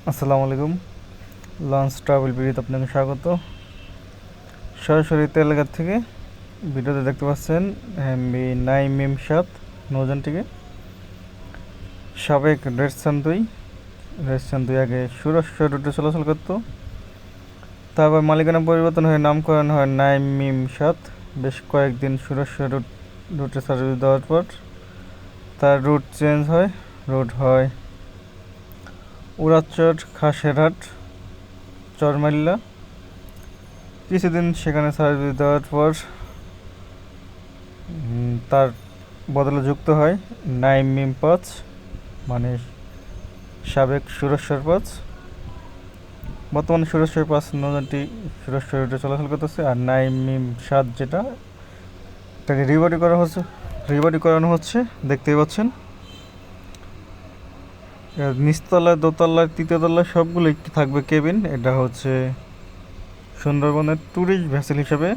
আসসালামু আলাইকুম। Launch travel ভিডিওতে আপনাকে স্বাগত। সরাসরি তেলঘাট থেকে ভিডিওতে দেখতে পাচ্ছেন এমবি নাইম মিম 7 নৌযানটিকে। সাবেক রেড সান 2 আগে সুরস্য রুটে চলাচল করত। তারপর মালিকানা পরিবর্তন হয়ে নামকরণ হয় নাইম মিম 7। বেশ কয়েকদিন সুরস্য রুটে সার্ভিস দেওয়ার পর তার রুট চেঞ্জ হয়। রুট হয় উড়াচর, খাসেরহাট, চরমাল্লা। কিছুদিন সেখানে সার্ভিস দেওয়ার পর তার বদলে যুক্ত হয় নাইম মিম 5, মানে সাবেক সুরেশ্বর 5। বর্তমানে সুরেশ্বর 5 নৌযানটি সুরেশ্বর রুটে চলাচল করতেছে। আর নাইম মিম 7 যেটা, এটাকে রিবডি করানো হচ্ছে, দেখতেই পাচ্ছেন। নিচতলায়, দোতলায়, তৃতীয় তলায় সবগুলো থাকবে কেবিন। এটা হচ্ছে সুন্দরবনের ট্যুরিস্ট ভেসেল হিসেবে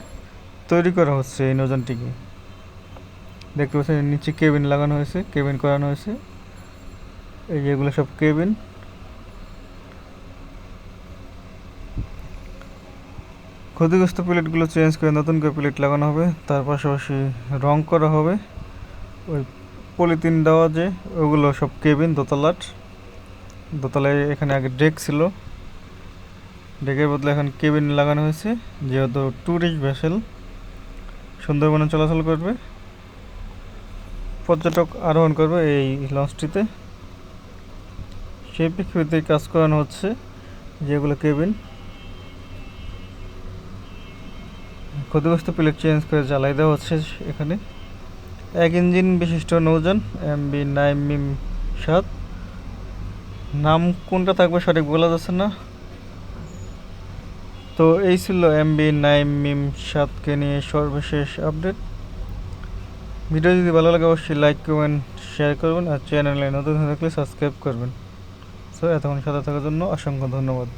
তৈরি করা হচ্ছে এই নৌযানটিকে। দেখতে পাচ্ছেন নিচে কেবিন লাগানো হয়েছে, কেবিন করানো হয়েছে। এই যেগুলো সব কেবিন। ক্ষতিগ্রস্ত প্লেটগুলো চেঞ্জ করে নতুন করে প্লেট লাগানো হবে। তার পাশাপাশি রং করা হবে। ওই পলিথিন দেওয়া যে ওগুলো সব কেবিন। দোতলায় এখানে আগে ডেক ছিল, ডেকের বদলে এখন কেবিন লাগানো হয়েছে। যেহেতু ট্যুরিস্ট ভেসেল সুন্দরবনে চলাচল করবে, পর্যটক আরোহণ করবে এই লঞ্চটিতে, সেই প্রেক্ষিতে কাজ করানো হচ্ছে। যেগুলো কেবিন, ক্ষতিগ্রস্ত প্লেট চেঞ্জ করে জ্বালাই দেওয়া হচ্ছে এখানে। এক ইঞ্জিন বিশিষ্ট নৌযান এমবি নাইম মিম 7। নাম কোনটা থাকবে সঠিক বলা যাচ্ছে না। তো এই ছিল এমবি নাইম মিম 7কে নিয়ে সর্বশেষ আপডেট। ভিডিও যদি ভালো লাগে অবশ্যই লাইক, কমেন্ট, শেয়ার করবেন। আর চ্যানেলে নতুন হয়ে থাকলে সাবস্ক্রাইব করবেন। সো এতক্ষণ সাথে থাকার জন্য অসংখ্য ধন্যবাদ।